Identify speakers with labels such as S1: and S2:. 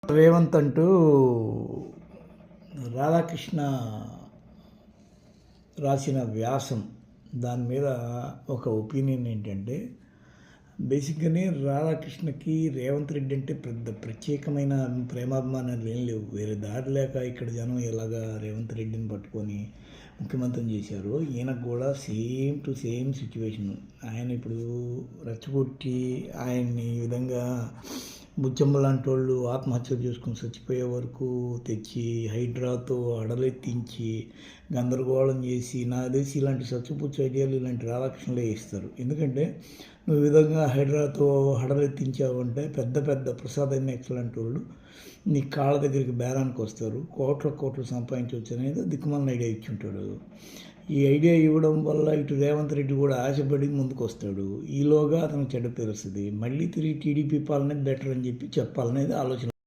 S1: రేవంత్ అంటూ రాధాకృష్ణ రాసిన వ్యాసం దాని మీద ఒక ఒపీనియన్ ఏంటంటే, బేసిక్గానే రాధాకృష్ణకి రేవంత్ రెడ్డి అంటే పెద్ద ప్రత్యేకమైన ప్రేమాభిమానాలు ఏం లేవు. వేరే దారి లేక ఇక్కడ జనం ఎలాగా రేవంత్ రెడ్డిని పట్టుకొని ముఖ్యమంత్రిని చేశారో ఈయనకు కూడా సేమ్ టు సేమ్ సిచ్యువేషన్. ఆయన ఇప్పుడు రెచ్చగొట్టి ఆయన్ని ఈ విధంగా బుచ్చమ్మ లాంటి వాళ్ళు ఆత్మహత్య చేసుకుని చచ్చిపోయే వరకు తెచ్చి హైడ్రాతో అడలెత్తించి గందరగోళం చేసి నాకు తెలిసి ఇలాంటి సచ్చిపుచ్చు ఐడియాలు ఇలాంటి రాధాకృష్ణలే ఇస్తారు. ఎందుకంటే నువ్వు ఈ విధంగా హైడ్రాతో హడలెత్తించావంటే పెద్ద పెద్ద ప్రసాద్ ఎక్స్ లాంటి వాళ్ళు నీ కాళ్ళ దగ్గరికి బేరానికి వస్తారు, కోట్లు సంపాదించవచ్చు అనేది దిక్కుమాలిన ఐడియా ఇచ్చుంటాడు. ఈ ఐడియా ఇవ్వడం వల్ల ఇటు రేవంత్ రెడ్డి కూడా ఆశపడి ముందుకు వస్తాడు. ఈలోగా అతను చెడ్డ పేరు వస్తుంది. మళ్ళీ తిరిగి టీడీపీ పాలనే బెటర్ అని చెప్పి చెప్పాలనేది ఆలోచన.